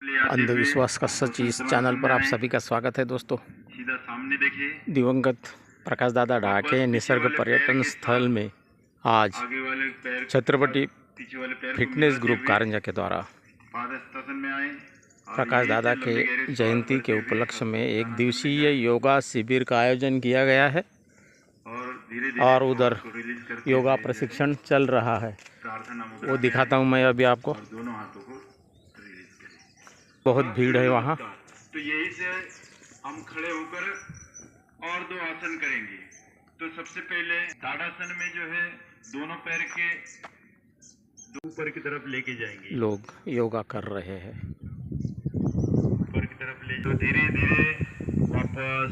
अंधविश्वास का सच इस चैनल पर आप सभी का स्वागत है दोस्तों। सीधा सामने देखिए। दिवंगत प्रकाश दादा ढाके निसर्ग पर्यटन स्थल में आज आगे वाले पैर छत्रपति पीछे वाले पैर को फिटनेस मिलाते ग्रुप हुए कारंजा के द्वारा पादासन में आए और प्रकाश यहीं दादा से के लंबे गहरे श्वास जयंती के भरते हुए उपलक्ष्य में एक ताड़ासन में दिवसीय जाएं योगा शिविर का आयोजन किया गया है और धीरे-धीरे और उधर श्वास को रिलीज करते योगा हुए प्रशिक्षण चल रहा है। प्रार्थना मुद्रा वो में दिखाता आएं हूँ मैं अभी आपको। और दोनों हाथों को रिलीज करें। बहुत भीड़ है वहाँ। तो यही से हम खड़े होकर और दो आसन करेंगे। तो सबसे पहले ताड़ासन में जो है दोनों पैर के ऊपर की तरफ लेके जाएंगे। लोग योगा कर रहे हैं। ऊपर की तरफ ले तो धीरे धीरे वापस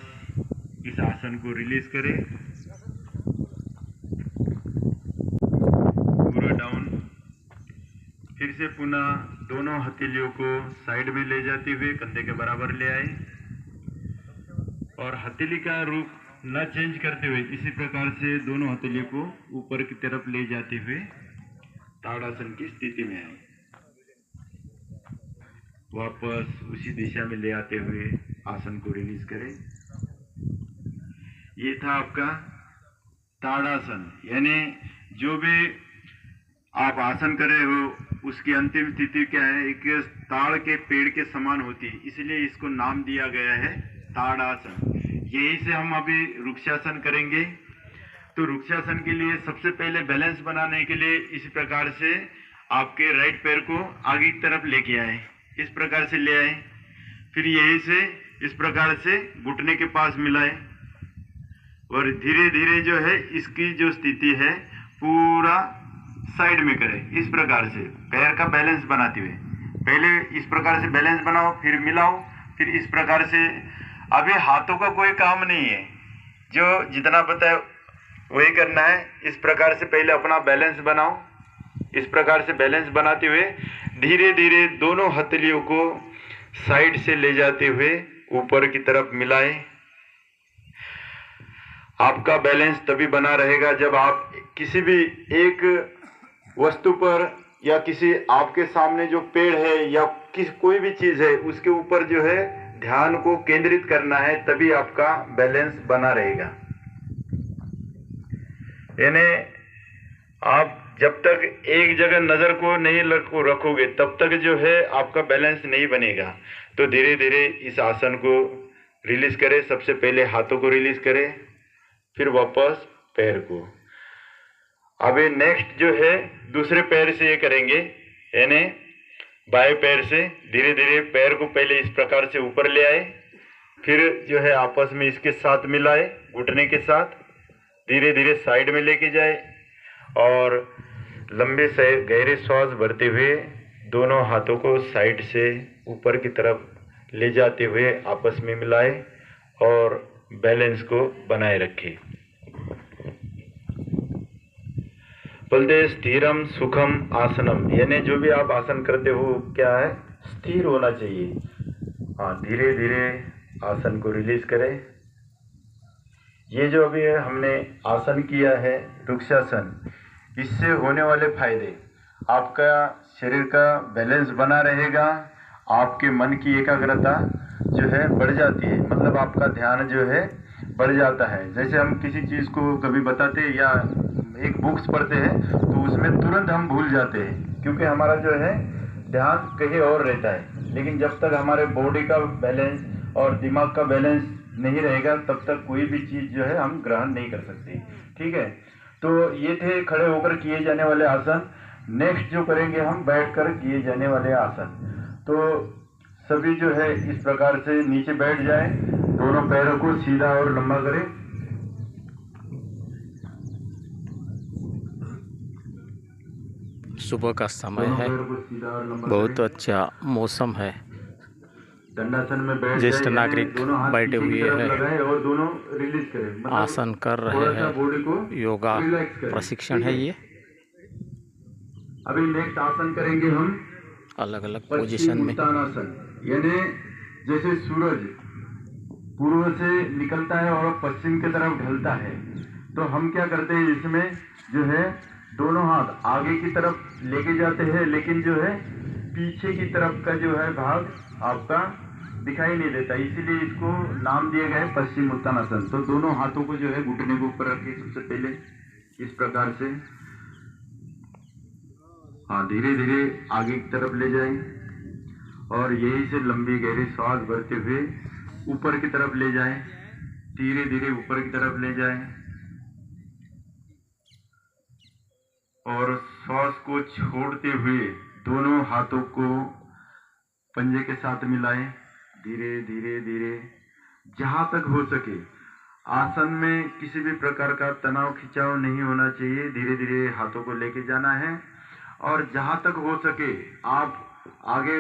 इस आसन को रिलीज करें। पूरा डाउन। फिर से पुनः दोनों हथेलियों को साइड में ले जाते हुए कंधे के बराबर ले आए और हथेली का रूप न चेंज करते हुए इसी प्रकार से दोनों हथेलियों को ऊपर की तरफ ले जाते हुए ताड़ासन की स्थिति में आए। वापस उसी दिशा में ले आते हुए आसन को रिलीज करें। ये था आपका ताड़ासन, यानी जो भी आप आसन कर रहे हो उसकी अंतिम स्थिति क्या है, एक ताड़ के पेड़ के समान होती है, इसलिए इसको नाम दिया गया है ताड़ासन। यही से हम अभी वृक्षासन करेंगे। तो वृक्षासन के लिए सबसे पहले बैलेंस बनाने के लिए इस प्रकार से आपके राइट पैर को आगे की तरफ लेके आए, इस प्रकार से ले आए। फिर यही से इस प्रकार से घुटने के पास मिलाए और धीरे धीरे जो है इसकी जो स्थिति है पूरा साइड में करें। इस प्रकार से पैर का बैलेंस बनाते हुए पहले इस प्रकार से बैलेंस बनाओ, फिर मिलाओ, फिर इस प्रकार से। अभी हाथों का कोई काम नहीं है, जो जितना पता है वही करना है। इस प्रकार से पहले अपना बैलेंस बनाओ। इस प्रकार से बैलेंस बनाते हुए धीरे धीरे दोनों हथेलियों को साइड से ले जाते हुए ऊपर की तरफ मिलाए। आपका बैलेंस तभी बना रहेगा जब आप किसी भी एक वस्तु पर या किसी आपके सामने जो पेड़ है या कोई भी चीज है उसके ऊपर जो है ध्यान को केंद्रित करना है, तभी आपका बैलेंस बना रहेगा। यानी आप जब तक एक जगह नजर को नहीं रखोगे तब तक जो है आपका बैलेंस नहीं बनेगा। तो धीरे धीरे इस आसन को रिलीज करें। सबसे पहले हाथों को रिलीज करें, फिर वापस पैर को। अभी नेक्स्ट जो है दूसरे पैर से ये करेंगे, यानी बाएं पैर से धीरे धीरे पैर को पहले इस प्रकार से ऊपर ले आए, फिर जो है आपस में इसके साथ मिलाए घुटने के साथ, धीरे धीरे साइड में लेके जाए और लंबे से गहरे श्वास भरते हुए दोनों हाथों को साइड से ऊपर की तरफ ले जाते हुए आपस में मिलाए और बैलेंस को बनाए रखें। बोलते स्थिरम सुखम आसनम, यानी जो भी आप आसन करते हो क्या है, स्थिर होना चाहिए। हाँ, धीरे धीरे आसन को रिलीज करें। ये जो अभी हमने आसन किया है वृक्षासन, इससे होने वाले फायदे, आपका शरीर का बैलेंस बना रहेगा, आपके मन की एकाग्रता जो है बढ़ जाती है, मतलब आपका ध्यान जो है बढ़ जाता है। जैसे हम किसी चीज़ को कभी बताते हैं या एक बुक्स पढ़ते हैं तो उसमें तुरंत हम भूल जाते हैं, क्योंकि हमारा जो है ध्यान कहीं और रहता है। लेकिन जब तक हमारे बॉडी का बैलेंस और दिमाग का बैलेंस नहीं रहेगा तब तक कोई भी चीज़ जो है हम ग्रहण नहीं कर सकते। ठीक है, तो ये थे खड़े होकर किए जाने वाले आसन। नेक्स्ट जो करेंगे हम बैठकर किए जाने वाले आसन। तो सभी जो है इस प्रकार से नीचे बैठ जाएं, दोनों पैरों को सीधा और लंबा करें। सुबह का समय है, बहुत अच्छा मौसम है। दंडासन में बैठ ज्येष्ठ नागरिक बैठे हुए हैं, और दोनों रिलीज करें, मतलब आसन कर रहे हैं, योगा प्रशिक्षण है ये। अभी नेक्स्ट आसन करेंगे हम अलग अलग पोजीशन में। उत्तानासन, यानी जैसे सूरज पूर्व से निकलता है और पश्चिम की तरफ ढलता है, तो हम क्या करते हैं, इसमें जो है दोनों हाथ आगे की तरफ लेके जाते हैं, लेकिन जो है पीछे की तरफ का जो है भाग आपका दिखाई नहीं देता, इसीलिए इसको नाम दिया गया है पश्चिम उत्तानासन। तो दोनों हाथों को जो है घुटने के ऊपर रखे सबसे पहले इस प्रकार से, हाँ धीरे धीरे आगे की तरफ ले जाएं और यही से लंबी गहरी सांस भरते हुए ऊपर की तरफ ले जाएं, धीरे धीरे ऊपर की तरफ ले जाएं और श्वास को छोड़ते हुए दोनों हाथों को पंजे के साथ मिलाएं, धीरे धीरे धीरे जहां तक हो सके। आसन में किसी भी प्रकार का तनाव खिंचाव नहीं होना चाहिए, धीरे धीरे हाथों को लेके जाना है और जहां तक हो सके आप आगे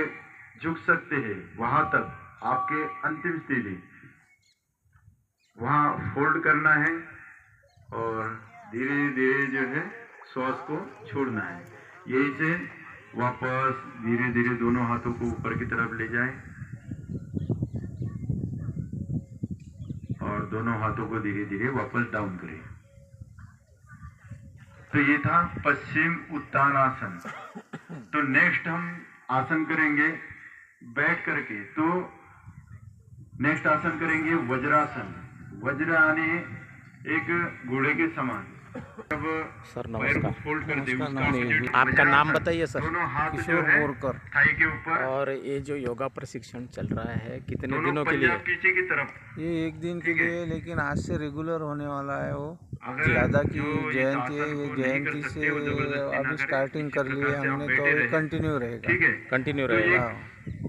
झुक सकते हैं, वहां तक आपके अंतिम स्थिति वहां फोल्ड करना है और धीरे धीरे जो है श्वास को छोड़ना है। यही से वापस धीरे धीरे दोनों हाथों को ऊपर की तरफ ले जाएं और दोनों हाथों को धीरे धीरे वापस डाउन करें। तो ये था पश्चिम उत्तानासन। तो नेक्स्ट हम आसन करेंगे बैठ करके। तो नेक्स्ट आसन करेंगे वज्रासन। वज्र यानी एक घोड़े के समान। अब सर पैर को नमस्कार। फोल्ड कर दे, उसका आपका नाम बताइए सर। दोनों हाथ जो किशोर है बोरकर। थाई के ऊपर और ये जो योगा प्रशिक्षण चल रहा है कितने दोनों दिनों के पंजा लिए? पीछे की तरफ। ये एक दिन के ठीक है। लिए, लेकिन आज से रेगुलर होने वाला है वो। अगर दादा की जो इस जयंती है, आसन ये को नहीं कर जयंती सकते, से वो जबरदस्ती ना अभी करें। स्टार्टिंग इसी कर ली है प्रकार से आप हमने, बैठे तो ये रहें। कंटिन्यू रहेगा। ठीक है, कंटिन्यू तो रहेगा। हाँ,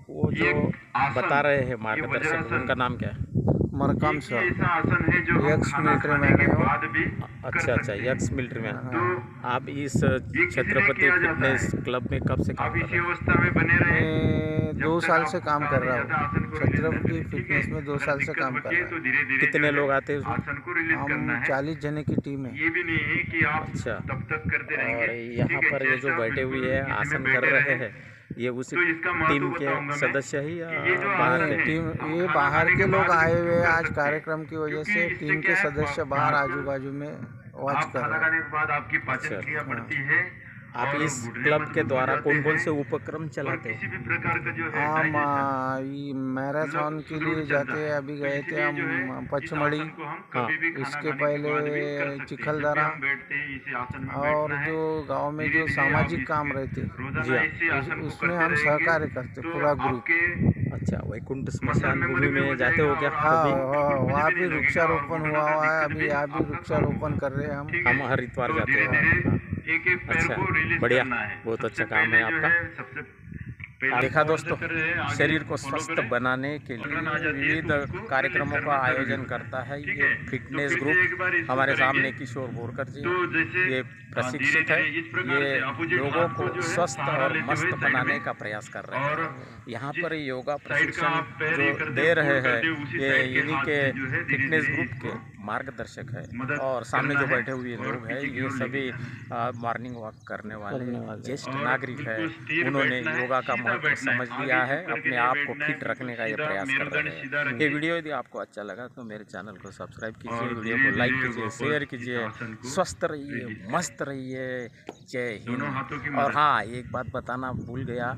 वो ये जो आसन, बता रहे हैं ये मार्गदर्शक, वज्रासन। उनका नाम क्या है? मरकाम एक सर। ऐसा आसन है जो हम एक्स खाना मिलिट्री खाने मैन के है वो। बाद भी कर अच्छा अच्छा, सकते हैं। Ex military man. तो आप इस किसी ने छत्रपति किया जाता फिटनेस है। क्लब में कब से काम आप कर इसी रहे हैं? अवस्था में बने रहे। मैं 2 जब तक साल आप से काम कर रहा ज्यादा आसन हूँ को रिलीज न छत्रपति करें, ठीक फिटनेस है? में 2 अगर साल से दिक्कत काम कर बचे रहा तो हूँ। धीरे धीरे कितने जो है लोग आते हैं उसमें? आसन को रिलीज करना हम है। 40 जने की टीम है। ये भी नहीं है कि आप अच्छा। तब तक करते रहेंगे। और यहाँ ठीक है? पर ये जो जैसे आप बैठे हुए बिल्कुल हैं इसी आसन में कर बैठे रहे रहें। हैं, ये उसी तो इसका महत्व टीम के बताऊंगा मैं सदस्य ही या कि ये जो बाहर आसन के? है, टीम, हम ये खाना बाहर खाने के लोग बाद आए भी हुए हैं कर आज सकते हैं। कार्यक्रम की वजह क्योंकि से। इससे टीम क्या के है, सदस्य बाहर आप आजू बाजू में वॉच आप कर खाना रहे हैं। खाने के बाद आपकी पाचन अच्छा। क्रिया बढ़ती है। आप और इस घुटने क्लब मजबूत के हो द्वारा जाते कौन कौन हैं। से उपक्रम और चलाते किसी हैं? भी प्रकार का जो है हम डाइजेशन ये मैराथन के लिए जाते हैं। अभी गए थे हम पचमढ़ी। हाँ, इसके पहले चिखलदरा। और जो गांव में जो सामाजिक काम रहते जी हाँ। उसमें हम सहकार्य करते पूरा ग्रुप। अच्छा, वैकुंठ स्मशान भूमि में जाते हो क्या हाँ कभी? हाँ, वहाँ भी वृक्षारोपण हुआ है। अभी यहाँ भी वृक्षारोपण कर रहे हैं हम। हम हर इतवार जाते हैं। हाँ। एक एक पैर अच्छा, को रिलीज बढ़िया, करना है। बहुत सबसे अच्छा काम पहले है जो आपका। सबसे पहले देखा follow दोस्तों, कर रहे हैं, आगे शरीर को follow स्वस्थ करें। बनाने के पकड़न आ लिए जाती है विविध तो उसको कार्यक्रमों release का करना आयोजन जरूरी है। करता है ठीक ये है? फिटनेस तो फिर से एक बार ग्रुप। इसको हमारे सामने करेंगे। किशोर बोरकर जी तो जैसे ये प्रशिक्षित है। धीरे-धीरे इस प्रकार ये से opposite लोगों हाथ को को जो है स्वस्थ सहारा और लेते मस्त हुए side बनाने में का प्रयास कर रहे और हैं। यहाँ जिस पर योगा साइड का प्रशिक्षण आप पैर ये जो करते दे हो, रहे फोल्ड हैं करते हो, उसी ये साइड के इन्हीं हाथ के से जो है फिटनेस धीरे-धीरे ग्रुप के इसको मार्गदर्शक है। मदद और सामने करना जो है बैठे हुए और लोग हैं पीछे की ये ओर लेके सभी जाना है। मॉर्निंग वॉक करने वाले ज्येष्ठ और नागरिक है। बिल्कुल स्थिर उन्होंने बैठना है, योगा का सीधा महत्व बैठना है, समझ आगे लिया है, झुक करके अपने नहीं आप को बैठना है, फिट रखने का ये सीधा प्रयास कर मेरुदंड रहे सीधा हैं। रखिए। ये वीडियो यदि आपको अच्छा लगा तो मेरे चैनल को सब्सक्राइब कीजिए, और वीडियो को धीरे-धीरे लाइक कीजिए, वापस शेयर इस कीजिए। आसन को स्वस्थ रहिए, रिलीज मस्त रहिए। जय दोनों हाथों की हिंद। और मदद। हाँ, एक बात बताना भूल गया,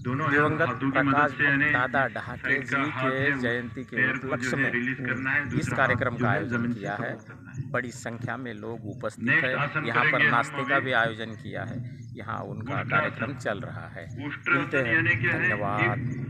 दोनों दिवंगत हाथों की मदद प्रकाश से यानी दादा ढाके साइड का जी हाथ है, के उस जयंती के पैर को उपलक्ष्य जो है में रिलीज करना है, इस दूसरा कार्यक्रम हाथ का जो है आयोजन जमीन से किया है। support करना है। बड़ी संख्या में लोग उपस्थित नेक्स्ट है। आसन यहाँ पर करेंगे हम नाश्ते का अभी। भी आयोजन किया है। यहाँ उनका उष्ट्रासन। कार्यक्रम चल रहा है। उष्ट्रासन मिलते हैं, यानी क्या है? धन्यवाद।